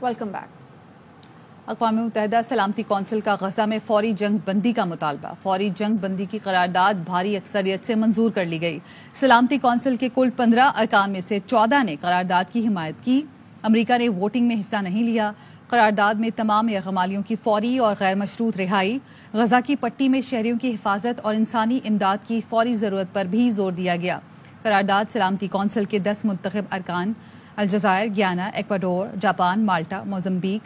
Welcome back. अक़वाम मुत्तहिदा सलामती council का गजा में फौरी जंग बंदी का मुतालबा। फौरी जंग बंदी की करारदाद भारी अक्सरियत से मंजूर कर ली गई। सलामती कौंसिल के कुल 15 अरकान में से 14 ने करारदाद की हिमायत की। अमरीका ने वोटिंग में हिस्सा नहीं लिया। करारदाद में तमाम यरगमालियों की फौरी और गैर मशरूत रिहाई, गजा की पट्टी में शहरियों की हिफाजत और इंसानी इमदाद की फौरी ज़रूरत पर भी जोर दिया गया। करारदाद सलामती कौंसिल के 10 मुंतखब अरकान अलजायर, Guyana, Ecuador, Japan, Malta, Mozambique,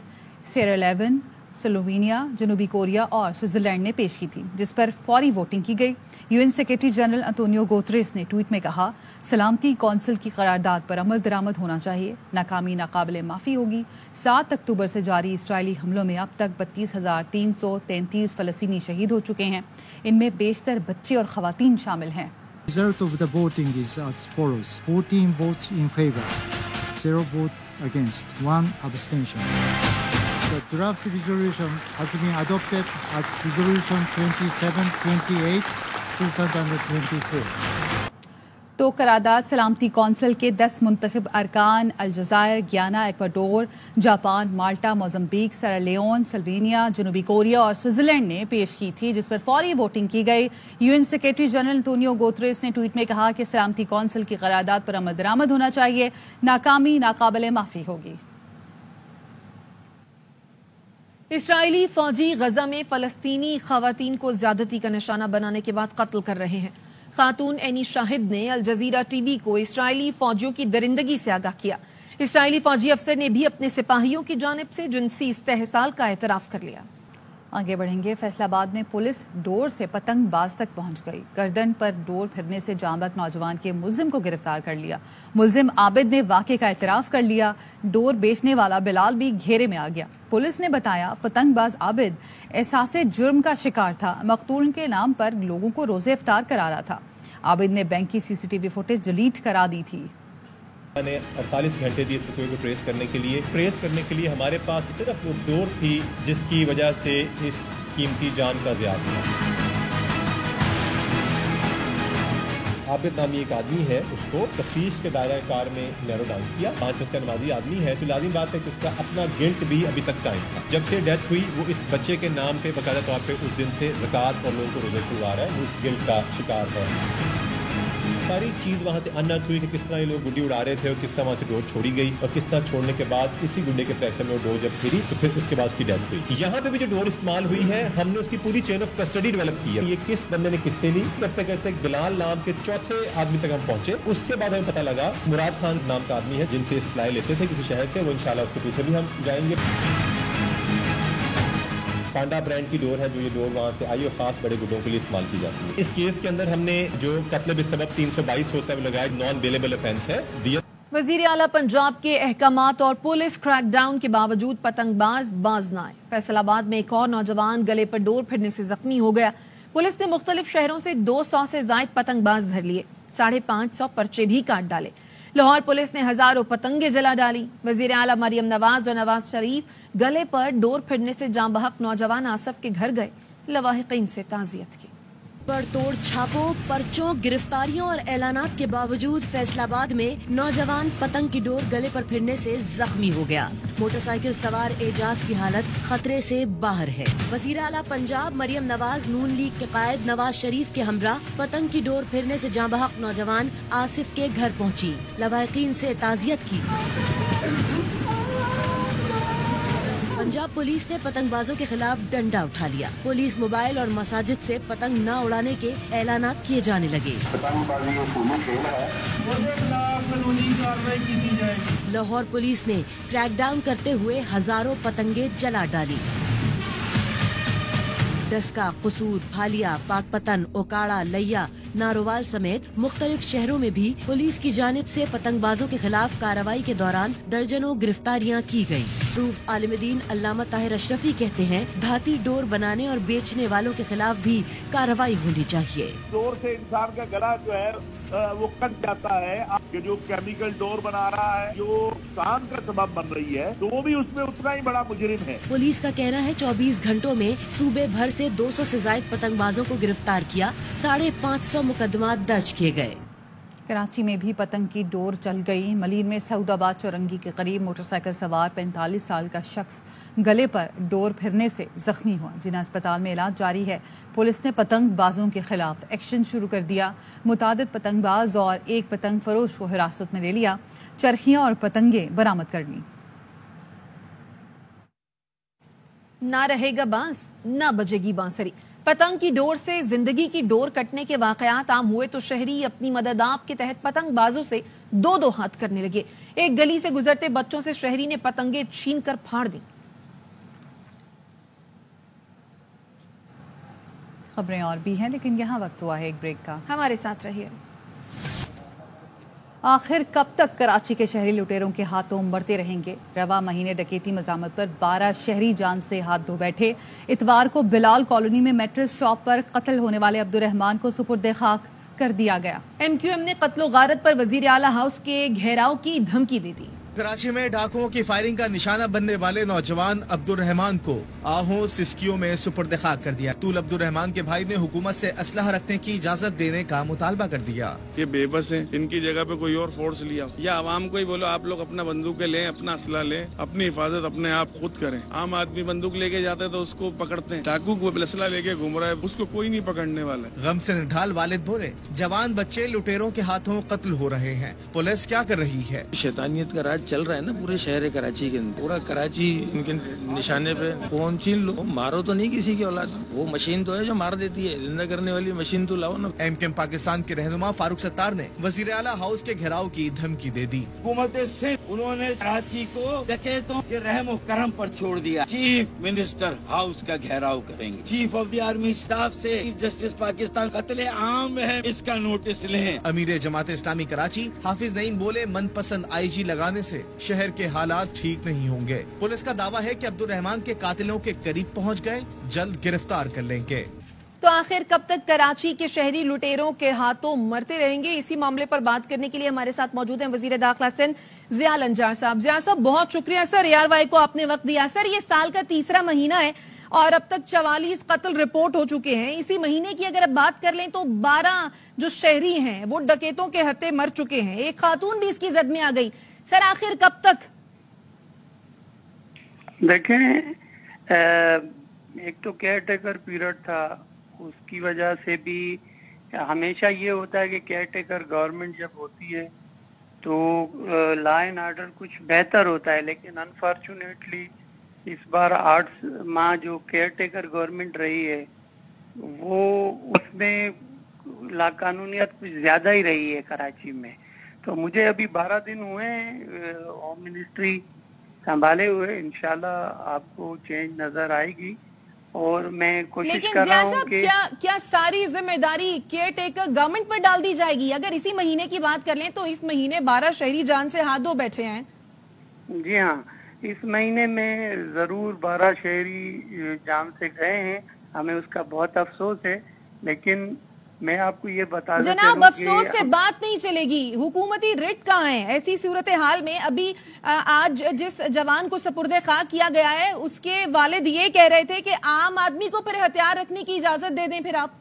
Sierra लेवन, स्लोवेनिया, जनूबी कोरिया और स्विट्जरलैंड ने पेश की थी, जिस पर फौरी वोटिंग की गई। UN secretary general Antonio Guterres ने ट्वीट में कहा, सलामती कौंसिल की करारदाद पर अमल दरामद होना चाहिए, नाकामी नाकाबिले माफ़ी होगी। 7 अक्टूबर से जारी इसराइली हमलों में अब तक 32,333 फ़लस्तीनी शहीद हो चुके हैं। इनमें बेशतर बच्चे और ख़वातीन शामिल हैं। Result of the voting is as follows: 14 votes in favor, 0 vote against, 1 abstention. The draft resolution has been adopted as Resolution 2728, 2024. तो करारदाद सलामती कौंसिल के 10 मुंतखब अरकान अलजायर, Guyana, Ecuador, Japan, Malta, Mozambique, Sierra Leone, Slovenia, जनूबी कोरिया और Switzerland ने पेश की थी, जिस पर फौरी वोटिंग की गई। UN secretary general Antonio Guterres ने ट्वीट में कहा कि सलामती कौंसिल की करारदाद पर अमल दरामद होना चाहिए, नाकामी नाकाबिले माफ़ी होगी। इसराइली फौजी गजा में फलस्तीनी खवातीन को ज्यादती का निशाना बनाने के बाद कत्ल कर रहे हैं। खातून एनी शाहिद ने अल जजीरा टीवी को इसराइली फौजियों की दरिंदगी से आगाह किया। इसराइली फौजी अफसर ने भी अपने सिपाहियों की जानिब से जिनसी इस्तेहसाल का एतराफ कर लिया। आगे बढ़ेंगे। फैसलाबाद में पुलिस डोर से पतंग बाज तक पहुंच गई। गर्दन पर डोर फिरने से जांबक नौजवान के मुल्जिम को गिरफ्तार कर लिया। मुल्जिम आबिद ने वाक़े का एतराफ कर लिया। डोर बेचने वाला बिलाल भी घेरे में आ गया। पुलिस ने बताया, पतंगबाज आबिद एहसासे जुर्म का शिकार था। मकतूल के नाम पर लोगों को रोजे इफ्तार करा रहा था। आबिद ने बैंक की सीसीटीवी फुटेज डिलीट करा दी थी। मैंने 48 घंटे दिए इस वीडियो को ट्रेस करने के लिए हमारे पास सिर्फ वो डोर थी जिसकी वजह से इस कीमती जान का ज़िया हुआ। आबिद नामी एक आदमी है, उसको तफ्तीश के दायरा कार में नैरो डाउन किया। 5 वक्त का नमाजी आदमी है, तो लाजिम बात है कि उसका अपना गिल्ट भी अभी तक कायम था। जब से डेथ हुई वो इस बच्चे के नाम पे बाकायदा तौर पे उस दिन से ज़कात और लोगों को रोज़े खुलवा रहा है, वो उस गिल्ट का शिकार है। सारी चीज़ वहाँ से अनर्थ हुई कि किस तरह ये लोग गुड्डी उड़ा रहे थे और किस तरह वहाँ से डोर छोड़ी गई और किस तरह छोड़ने के बाद इसी गुड्डे के प्रेशर में वो डोर जब फिरी तो फिर उसके बाद उसकी डेथ हुई। यहाँ पे भी जो डोर इस्तेमाल हुई है, हमने उसकी पूरी चेन ऑफ कस्टडी डेवलप की है। ये किस बंदे ने किससे ली, करते करते बिलाल नाम के चौथे आदमी तक हम पहुंचे। उसके बाद हमें पता लगा मुराद खान नाम का आदमी है जिनसे सप्लाई लेते थे किसी शहर से, वो इंशाल्लाह उसके पीछे भी हम जाएंगे। पांडा ब्रांड की डोर है, जो ये डोर वहाँ से आई और खास बड़े गुड्डों के लिए इस्तेमाल की जाती है। इस केस के अंदर हमने जो कत्ल बिसबब 322 होता है वो लगाया, नॉन बेलेबल ऑफेंस है। वजीर आला पंजाब के अहकामात और पुलिस क्रैकडाउन के बावजूद पतंगबाज बाज न आए। फैसलाबाद में एक और नौजवान गले पर डोर फिरने से जख्मी हो गया। पुलिस ने मुख्तलिफ शहरों से 200 से जायद पतंगबाज धर लिए, 550 पर्चे भी काट डाले। लाहौर पुलिस ने हजारों पतंगे जला डाली। वजीर आला मरियम नवाज और नवाज शरीफ गले पर डोर फिरने से जाँ बहक नौजवान आसफ के घर गए, लवाहिकीन से ताज़ियत की। पर तोड़ छापों, पर्चों, गिरफ्तारियों और ऐलानात के बावजूद फैसलाबाद में नौजवान पतंग की डोर गले पर फिरने से जख्मी हो गया। मोटरसाइकिल सवार एजाज की हालत खतरे से बाहर है। वज़ीर आला पंजाब मरियम नवाज नून लीग के कायद नवाज शरीफ के हमरा पतंग की डोर फिरने से जाँ बहक नौजवान आसिफ के घर पहुँची, लवाहिकीन से ताज़ियत की। पंजाब पुलिस ने पतंगबाजों के खिलाफ डंडा उठा लिया। पुलिस मोबाइल और मसाजिद से पतंग न उड़ाने के ऐलानात किए जाने लगे। लाहौर पुलिस ने क्रैकडाउन करते हुए हजारों पतंगे जला डाली। डस्का, कसूर, भालिया, पाकपतन, ओकाड़ा, लैया, नारोवाल समेत मुख्तलिफ शहरों में भी पुलिस की जानिब से पतंगबाजों के खिलाफ कार्रवाई के दौरान दर्जनों गिरफ्तारियां की गयी। रूफ आलिमुद्दीन अल्लामा ताहिर अशरफी कहते हैं, धाती डोर बनाने और बेचने वालों के खिलाफ भी कार्रवाई होनी चाहिए। डोर से इंसान का गला जो है वो कट जाता है। जो केमिकल डोर बना रहा है, जो नुकसान का सबब बन रही है, तो वो भी उसमें उतना ही बड़ा मुजरिम है। पुलिस का कहना है 24 घंटों में सूबे भर से 200 से ज्यादा पतंगबाजों को गिरफ्तार किया, 550 मुकदमा दर्ज किए गए। कराची में भी पतंग की डोर चल गई। मलीर में सऊदाबाद चौरंगी के करीब मोटरसाइकिल सवार 45 साल का शख्स गले पर डोर फिरने से जख्मी हुआ, जिन्हें अस्पताल में इलाज जारी है। पुलिस ने पतंगबाजों के खिलाफ एक्शन शुरू कर दिया। मुतादिद पतंगबाज और एक पतंग फरोश को हिरासत में ले लिया। चरखियां और पतंगे बरामद कर ली। ना रहेगा बांस, ना बजेगी बांसुरी। पतंग की डोर से जिंदगी की डोर कटने के वाकयात आम हुए तो शहरी अपनी मदद आप के तहत पतंगबाजों से दो दो हाथ करने लगे। एक गली से गुजरते बच्चों से शहरी ने पतंगे छीनकर फाड़ दी। खबरें और भी हैं, लेकिन यहाँ वक्त हुआ है एक ब्रेक का। हमारे साथ रहिए। आखिर कब तक कराची के शहरी लुटेरों के हाथों मरते रहेंगे? रवा महीने डकैती मजामत पर 12 शहरी जान से हाथ धो बैठे। इतवार को बिलाल कॉलोनी में मैट्रेस शॉप पर कत्ल होने वाले अब्दुर्रहमान को सुपुर्द खाक कर दिया गया। MQM ने कत्लो गारत पर वजीर आला हाउस के घेराव की धमकी दे दी। कराची में डाकुओं की फायरिंग का निशाना बनने वाले नौजवान अब्दुर्रहमान को आहों सिस्कियों में सुपुर्द खाक कर दिया। तूल अब्दुर्रहमान के भाई ने हुकूमत से असलहा रखने की इजाजत देने का मुतालबा कर दिया। ये बेबस हैं, इनकी जगह पे कोई और फोर्स लिया या आवाम को ही बोलो आप लोग अपना बंदूकें लें, अपना असला लें, अपनी हिफाजत अपने आप खुद करें। आम आदमी बंदूक लेके जाते तो उसको पकड़ते हैं, डाकू को असला लेके घूम रहा है उसको कोई नहीं पकड़ने वाला। गम से निढाल वालिद बोले, जवान बच्चे लुटेरों के हाथों कत्ल हो रहे हैं, पुलिस क्या कर रही है? शैतानियत का राज चल रहा है ना पूरे शहर कराची के अंदर। पूरा कराची इनके निशाने पे। फोन छीन लो, मारो तो नहीं किसी की औलाद, वो मशीन तो है जो मार देती है, जिंदा करने वाली मशीन तो लाओ ना। MQM पाकिस्तान के रहनुमा फारूक सत्तार ने वजीर आला हाउस के घेराव की धमकी दे दी। हुकूमत से उन्होंने कराची को डकैतों के रहम करम पर छोड़ दिया। चीफ मिनिस्टर हाउस का घेराव करेंगे। Chief of the army staff से चीफ जस्टिस पाकिस्तान कत्ले आम है, इसका नोटिस लें। अमीर जमात इस्लामी कराची हाफिज नईम बोले, मनपसंद IG लगाने से शहर के हालात ठीक नहीं होंगे। पुलिस का दावा है कि अब्दुर्रहमान के कातिलों के करीब पहुंच गए, जल्द गिरफ्तार कर लेंगे। तो आखिर कब तक कराची के शहरी लुटेरों के हाथों मरते रहेंगे? इसी मामले पर बात करने के लिए हमारे साथ मौजूद हैं वजीर दाखिला सिंध जिया लंजार साहब। जिया साहब, बहुत शुक्रिया सर, ARY को आपने वक्त दिया। सर, ये साल का तीसरा महीना है और अब तक 44 कत्ल रिपोर्ट हो चुके हैं। इसी महीने की अगर अब बात कर लें तो 12 जो शहरी हैं वो डकैतों के हत्थे मर चुके हैं। एक खातून भी इसकी जद में आ गई। सर, आखिर कब तक? देखें, एक तो केयर टेकर पीरियड था, उसकी वजह से भी हमेशा ये होता है कि केयर टेकर गवर्नमेंट जब होती है तो लॉ एंड ऑर्डर कुछ बेहतर होता है, लेकिन अनफॉर्चुनेटली इस बार 8 माह जो केयर टेकर गवर्नमेंट रही है वो उसमें लाकानूनियत कुछ ज्यादा ही रही है कराची में। तो मुझे अभी 12 दिन हुए होम मिनिस्ट्री संभाले हुए, इंशाल्लाह आपको चेंज नजर आएगी और मैं कोशिश कर रहा हूँ कि क्या सारी जिम्मेदारी केयर टेकर गवर्नमेंट पर डाल दी जाएगी? अगर इसी महीने की बात कर लें तो इस महीने 12 शहरी जान से हाथ धो बैठे हैं। जी हाँ, इस महीने में जरूर 12 शहरी जान से गए हैं, हमें उसका बहुत अफसोस है, लेकिन मैं आपको ये बता दूं जनाब, अफसोस से बात नहीं चलेगी। हुकूमती रिट कहाँ है? ऐसी सूरत हाल में अभी आज जिस जवान को सुपुर्द खाक किया गया है उसके वालिद ये कह रहे थे कि आम आदमी को फिर हथियार रखने की इजाजत दे दें। फिर आप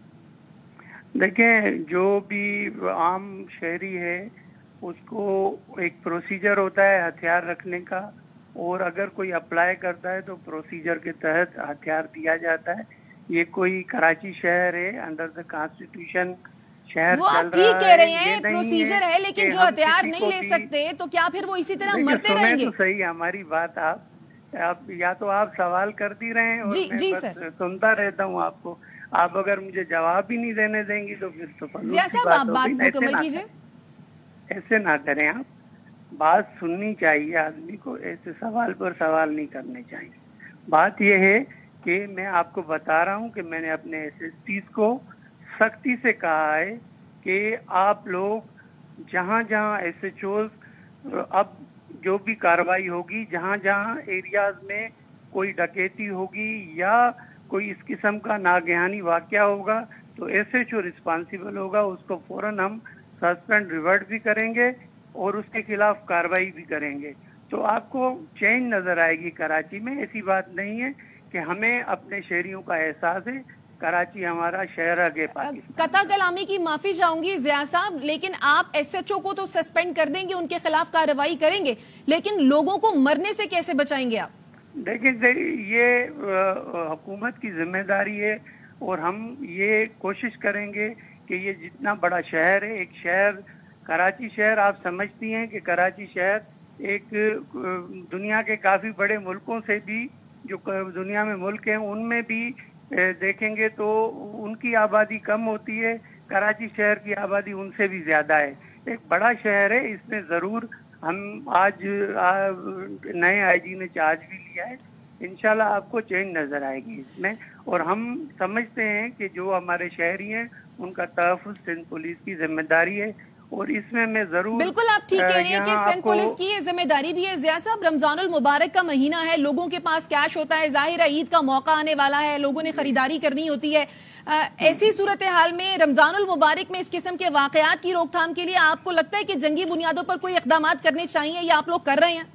देखें, जो भी आम शहरी है उसको एक प्रोसीजर होता है हथियार रखने का, और अगर कोई अप्लाई करता है तो प्रोसीजर के तहत हथियार दिया जाता है। ये कोई कराची शहर है, अंडर द कॉन्स्टिट्यूशन शहर वो आप ठीक कह रहे हैं, प्रोसीजर है, लेकिन जो हथियार नहीं ले सकते तो क्या फिर वो इसी तरह मरते रहेंगे? तो सही हमारी बात आप या तो आप सवाल कर दी रहे हैं और मैं बस सुनता रहता हूँ आपको। आप अगर मुझे जवाब ही नहीं देने देंगी तो फिर तो आप बात मुकम्मल कीजिए। ऐसे ना करें, आप बात सुननी चाहिए आदमी को, ऐसे सवाल पर सवाल नहीं करने चाहिए। बात यह है कि मैं आपको बता रहा हूं कि मैंने अपने SSPs को सख्ती से कहा है कि आप लोग जहां जहां SHOs अब जो भी कार्रवाई होगी, जहां जहां एरियाज में कोई डकैती होगी या कोई इस किस्म का नागहानी वाकया होगा तो SHO रिस्पॉन्सिबल होगा, उसको फौरन हम सस्पेंड रिवर्ट भी करेंगे और उसके खिलाफ कार्रवाई भी करेंगे। तो आपको चेंज नजर आएगी कराची में। ऐसी बात नहीं है कि हमें अपने शहरियों का एहसास है कराची हमारा शहर है पाकिस्तान। कता कलामी की माफी चाहूंगी जिया साहब, लेकिन आप SHO को तो सस्पेंड कर देंगे, उनके खिलाफ कार्रवाई करेंगे, लेकिन लोगों को मरने से कैसे बचाएंगे आप? देखिए ये हुकूमत की जिम्मेदारी है और हम ये कोशिश करेंगे कि ये जितना बड़ा शहर है, एक शहर कराची शहर, आप समझती हैं कि कराची शहर एक दुनिया के काफ़ी बड़े मुल्कों से भी, जो दुनिया में मुल्क हैं उनमें भी देखेंगे तो उनकी आबादी कम होती है, कराची शहर की आबादी उनसे भी ज़्यादा है। एक बड़ा शहर है, इसमें ज़रूर हम आज नए IG ने चार्ज भी लिया है, इंशाल्लाह आपको चेंज नजर आएगी इसमें। और हम समझते हैं कि जो हमारे शहरी हैं उनका तहफ़्फ़ुज़ सिंध पुलिस की जिम्मेदारी है और इसमें मैं जरूर, बिल्कुल आप ठीक कह रही हैं कि सिंध पुलिस की ये जिम्मेदारी भी है। जिया साहब, रमजानुल मुबारक का महीना है, लोगों के पास कैश होता है, जाहिर है ईद का मौका आने वाला है, लोगों ने खरीदारी करनी होती है। ऐसी सूरत हाल में रमजानुल मुबारक में इस किस्म के वाकयात की रोकथाम के लिए आपको लगता है कि जंगी बुनियादों पर कोई इक़दाम करने चाहिए या आप लोग कर रहे हैं?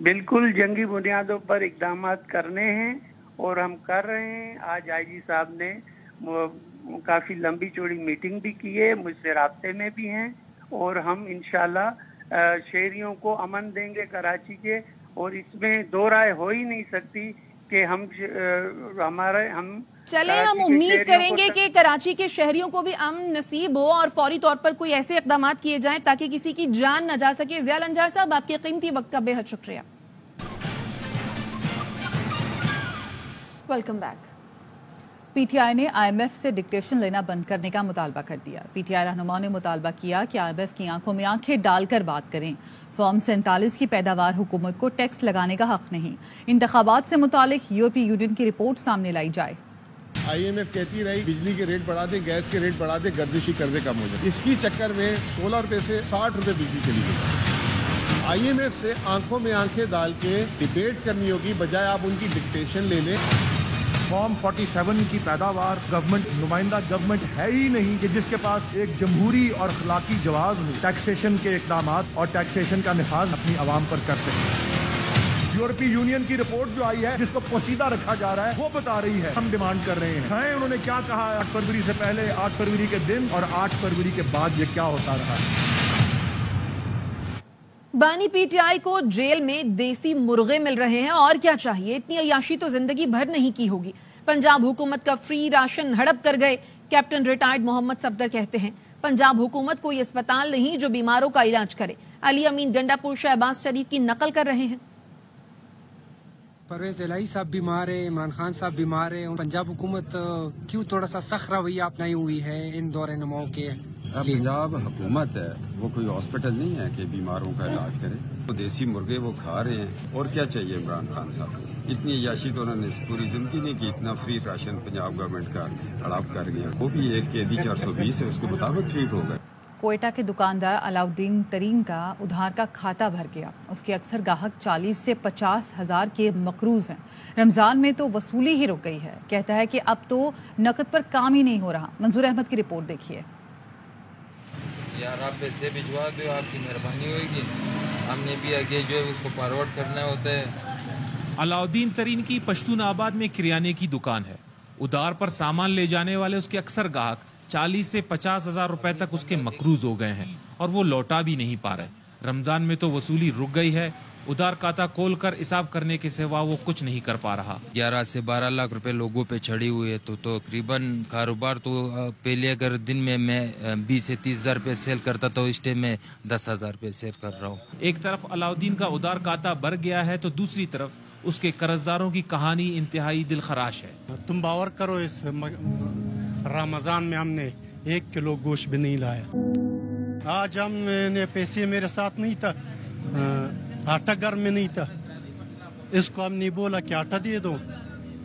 बिल्कुल जंगी बुनियादों पर इक़दाम करने हैं और हम कर रहे हैं। आज IG साहब ने काफ़ी लंबी चौड़ी मीटिंग भी की है, मुझसे राब्ते में भी हैं और हम इंशाल्लाह शहरियों को अमन देंगे कराची के। और इसमें दो राय हो ही नहीं सकती कि हम चले हम उम्मीद करेंगे कि कराची के शहरियों को भी अमन नसीब हो और फौरी तौर पर कोई ऐसे इक़दाम किए जाएं ताकि किसी की जान न जा सके। ज़िया लंजार साहब, आपके कीमती वक्त का बेहद शुक्रिया। Welcome back. PTI ने IMF से डिक्टेशन लेना बंद करने का मुतालबा कर दिया। PTI रहनुमाओं ने मुतालबा किया कि IMF की आंखों में आंखें डालकर बात करें। फॉर्म 47 की पैदावार हुकूमत को टैक्स लगाने का हक नहीं। इंतखाबात से मुतालिक यूरोपीय यूनियन की रिपोर्ट सामने लाई जाए। IMF कहती रही बिजली के रेट बढ़ा दे, गैस के रेट बढ़ा दे, गर्दिशी कर्जे कम हो जाए। इसकी चक्कर में 16 रुपए से 60 रुपए बिजली चली गई। IMF से आंखों में आंखें डाल के डिबेट करनी होगी, बजाय आप उनकी डिक्टेशन ले लें। फॉर्म 47 की पैदावार गवर्नमेंट, नुमाइंदा गवर्नमेंट है ही नहीं कि जिसके पास एक जमहूरी और अखलाकी जवाब हो टैक्सेशन के इक़दाम और टैक्सेशन का निफाज अपनी आवाम पर कर सके। यूरोपीय यूनियन की रिपोर्ट जो आई है, जिसको पोशीदा रखा जा रहा है, वो बता रही है हम डिमांड कर रहे हैं। उन्होंने क्या कहा 8 फरवरी से पहले, 8 फरवरी के दिन और 8 फरवरी के बाद ये क्या होता रहा है। बानी PTI को जेल में देसी मुर्गे मिल रहे हैं, और क्या चाहिए, इतनी अयाशी तो जिंदगी भर नहीं की होगी। पंजाब हुकूमत का फ्री राशन हड़प कर गए कैप्टन रिटायर्ड मोहम्मद सफदर कहते हैं पंजाब हुकूमत कोई अस्पताल नहीं जो बीमारों का इलाज करे। अली अमीन गंडापुर शहबाज शरीफ की नकल कर रहे हैं। परवेज इलाही साहब बीमार है, इमरान खान साहब बीमार है, पंजाब हुकूमत क्यों थोड़ा सा सख्त रवैया अपनाई हुई है इन दौरे नुमाओं के। पंजाब हुकूमत है, वो कोई हॉस्पिटल नहीं है कि बीमारों का इलाज करे। तो देसी मुर्गे वो खा रहे हैं, और क्या चाहिए इमरान खान साहब को। इतनी अयाशी तो उन्होंने पूरी जिंदगी नहीं की। इतना फ्री राशन पंजाब गवर्नमेंट का हड़प कर गया। वो भी एक कैदी 420 है, उसके मुताबिक ट्रीट हो गए। कोयटा के दुकानदार अलाउद्दीन तरीन का उधार का खाता भर गया। उसके अक्सर ग्राहक 40 से 50 हजार के मकरूज हैं। रमजान में तो वसूली ही रुक गई है। कहता है कि अब तो नकद पर काम ही नहीं हो रहा। मंजूर अहमद की रिपोर्ट देखिए। यार आप पैसे भिजवा दो, आपकी मेहरबानी होगी। हमने भी आगे जो है उसको फॉरवर्ड करना होता है। अलाउद्दीन तरीन की पश्तूनाबाद में किराने की दुकान है। उधार पर सामान ले जाने वाले उसके अक्सर ग्राहक 40 से 50 हजार रुपए तक उसके मकरूज हो गए हैं और वो लौटा भी नहीं पा रहे। रमजान में तो वसूली रुक गई है। उधार खाता खोल कर हिसाब करने के सिवा वो कुछ नहीं कर पा रहा। 11 से 12 लाख रुपए लोगों पे चढ़ी हुई है। तो तकरीबन कारोबार तो पहले अगर दिन में मैं 20 से 30 हजार रुपए सेल करता तो इस टाइम में 10 हजार रुपए सेल कर रहा हूँ। एक तरफ अलाउद्दीन का उधार खाता भर गया है तो दूसरी तरफ उसके कर्जदारों की कहानी इंतहाई दिलखराश है। तुम बावर करो, इस रमजान में हमने 1 किलो गोश्त भी नहीं लाया। आज हमने पैसे मेरे साथ नहीं था, आटा घर में नहीं था। इसको हमने बोला कि आटा दे दो,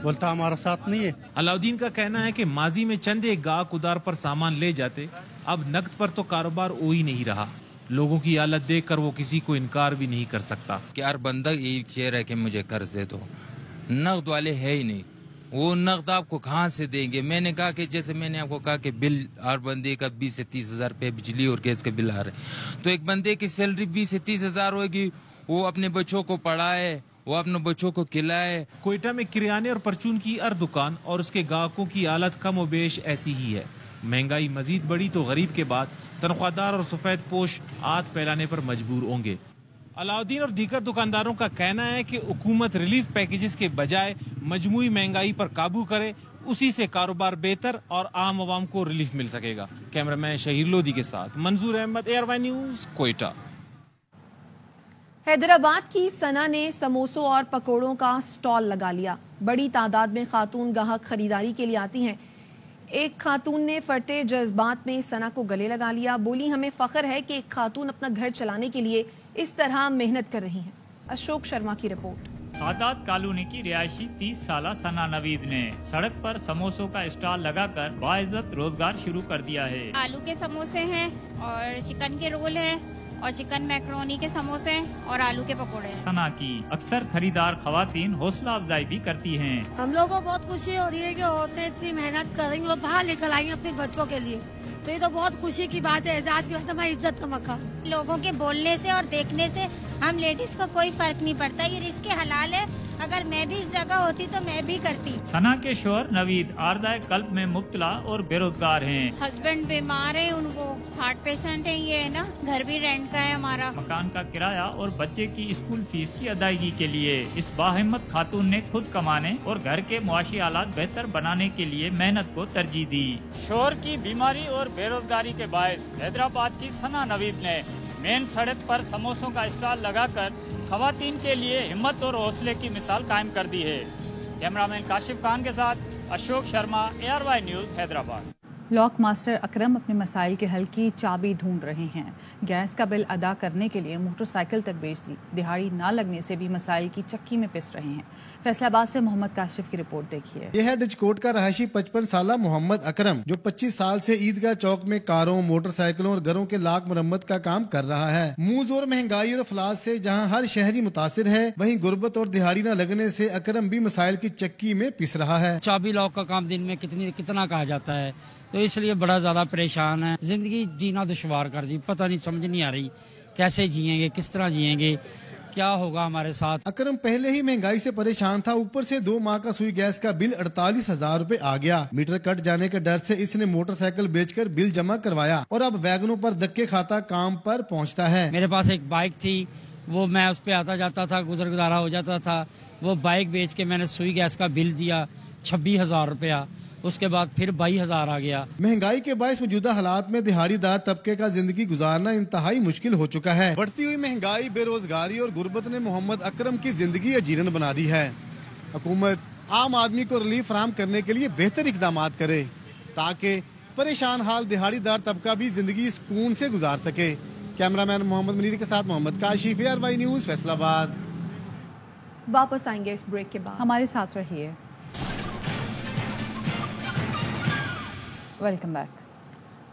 बोलता हमारा साथ नहीं है। अलाउद्दीन का कहना है कि माजी में चंद एक गाहक उधार पर सामान ले जाते, अब नकद पर तो कारोबार हो ही नहीं रहा। लोगों की हालत देखकर वो किसी को इनकार भी नहीं कर सकता। कि यार बंदा यही शेर है कि मुझे कर्ज दे दो, नकद वाले है ही नहीं। वो नकद आपको कहाँ से देंगे। मैंने कहा कि जैसे मैंने आपको कहा कि बिल हर बंदे का 20 से 30 हजार रुपये बिजली और गैस के बिल आ रहे, तो एक बंदे की सैलरी 20 से 30 हजार होगी, वो अपने बच्चों को पढ़ाए, वो अपने बच्चों को खिलाए। कोयटा में किराने और परचून की हर दुकान और उसके ग्राहकों की हालत कम व बेश ऐसी ही है। महंगाई मजीद बढ़ी तो गरीब के बाद तनख्वाहदार और सफेद पोश हाथ फैलाने पर मजबूर होंगे। अलाउद्दीन और दीगर दुकानदारों का कहना है कि हुकूमत रिलीफ पैकेजेस के बजाय मजमूई महंगाई पर काबू करे, उसी से कारोबार बेहतर और आम आवाम को रिलीफ मिल सकेगा। कैमरामैन शहीर लोधी के साथ मंजूर अहमद, ARY न्यूज, कोयटा। हैदराबाद की सना ने समोसों और पकोड़ों का स्टॉल लगा लिया। बड़ी तादाद में खातून गाहक खरीदारी के लिए आती हैं। एक खातून ने फटे जज्बात में सना को गले लगा लिया। बोली, हमें फख्र है कि एक खातून अपना घर चलाने के लिए इस तरह मेहनत कर रही हैं। अशोक शर्मा की रिपोर्ट। सादात कॉलोनी की रिहायशी 30 साला सना नवीद ने सड़क पर समोसों का स्टॉल लगाकर बाइज्जत रोजगार शुरू कर दिया है। आलू के समोसे हैं और चिकन के रोल है और चिकन मैक्रोनी के समोसे और आलू के पकोड़े। सना की अक्सर खरीदार खवातीन हौसला अफजाई भी करती हैं। हम लोगों को बहुत खुशी हो रही है कि औरतें इतनी मेहनत कर रही हैं और बाहर लेकर आई हैं अपने बच्चों के लिए, तो ये तो बहुत खुशी की बात है। एजाज की बात है, हमारी इज्जत का मकाम। लोगों के बोलने से और देखने से हम लेडीज को कोई फर्क नहीं पड़ता। ये रिस्क हलाल है, अगर मैं भी इस जगह होती तो मैं भी करती। सना के शोहर नवीद आर्दाए कल्ब में मुब्तला और बेरोजगार हैं। हस्बैंड बीमार है, उनको हार्ट पेशेंट है, ये है ना, घर भी रेंट का है हमारा। मकान का किराया और बच्चे की स्कूल फीस की अदायगी के लिए इस बाहिम्मत खातून ने खुद कमाने और घर के मुआशी हालात बेहतर बनाने के लिए मेहनत को तरजीह दी। शोहर की बीमारी और बेरोजगारी के बायस हैदराबाद की सना नवीद ने मेन सड़क पर समोसों का स्टॉल लगाकर खवातीन के लिए हिम्मत और हौसले की मिसाल कायम कर दी है। कैमरामैन काशिफ खान के साथ Ashok Sharma, ARY news, Hyderabad. Lock master Akram अपने मसाइल के हल की चाबी ढूंढ रहे हैं। गैस का बिल अदा करने के लिए मोटरसाइकिल तक बेच दी। दिहाड़ी ना लगने से भी मसाइल की चक्की में पिस रहे हैं। फैसलाबाद से मोहम्मद काशिफ की रिपोर्ट देखिए। यह है डचकोट का रहायशी 55 साला मोहम्मद अकरम, जो 25 साल से ईदगाह चौक में कारों, मोटरसाइकिलों और घरों के लाख मरम्मत का काम कर रहा है। मुंह और महंगाई और अफलास से जहां हर शहरी मुतासिर है, वहीं गुर्बत और दिहाड़ी न लगने से अकरम भी मसाइल की चक्की में पिस रहा है। चाबी लॉक का काम दिन में कितना कहा जाता है, तो इसलिए बड़ा ज्यादा परेशान है। जिंदगी जीना दुश्वार कर दी, पता नहीं, समझ नहीं आ रही कैसे जिएंगे, किस तरह जिएंगे, क्या होगा हमारे साथ। अकरम पहले ही महंगाई से परेशान था, ऊपर से 2 माह का सुई गैस का बिल 48,000 रूपए आ गया। मीटर कट जाने के डर से इसने मोटरसाइकिल बेचकर बिल जमा करवाया और अब वैगनों पर धक्के खाता काम पर पहुंचता है। मेरे पास एक बाइक थी, वो मैं उस पे आता जाता था, गुजर गुजारा हो जाता था। वो बाइक बेच के मैंने सुई गैस का बिल दिया 26,000 रुपया, उसके बाद फिर 22,000 आ गया। महंगाई के बायस मौजूदा हालात में दिहाड़ीदार तबके का जिंदगी गुजारना इंतहाई मुश्किल हो चुका है। बढ़ती हुई महंगाई, बेरोजगारी और गुर्बत ने मोहम्मद अकरम की जिंदगी अजीरन बना दी है। हुकूमत आम आदमी को रिलीफ फराहम करने के लिए बेहतर इकदाम करे ताकि परेशान हाल दिहाड़ीदार तबका भी जिंदगी सुकून से गुजार सके। कैमरामैन मोहम्मद मुनीर के साथ मोहम्मद काशिफ, ARY न्यूज, फैसलाबाद। वापस आएंगे इस ब्रेक के बाद, हमारे साथ रहिए। Welcome back.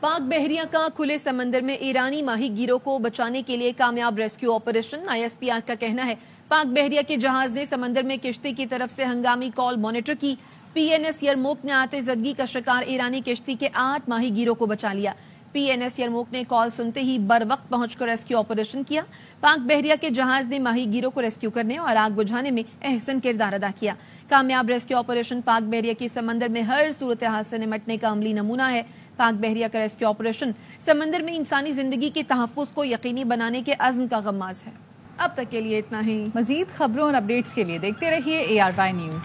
पाक बहरिया का खुले समंदर में ईरानी माही गिरोह को बचाने के लिए कामयाब रेस्क्यू ऑपरेशन। ISPR का कहना है पाक बहरिया के जहाज ने समंदर में किश्ती की तरफ से हंगामी कॉल मॉनिटर की। PNS यरमूक ने आते जदगी का शिकार ईरानी किश्ती के 8 माही गिरोह को बचा लिया। PNS यरमूक ने कॉल सुनते ही बर वक्त पहुंचकर रेस्क्यू ऑपरेशन किया। पाक बहरिया के जहाज ने माही गिरोह को रेस्क्यू करने और आग बुझाने में अहसन किरदार अदा किया। कामयाब रेस्क्यू ऑपरेशन पाक बहरिया की समंदर में हर सूरत हाल से निमटने का अमली नमूना है। पाक बहरिया का रेस्क्यू ऑपरेशन समंदर में इंसानी जिंदगी के तहफ्फुज को यकीनी बनाने के अज़्म का गम्माज़ है। अब तक के लिए इतना ही। मजीद खबरों और अपडेट्स के लिए देखते रहिए ARY न्यूज।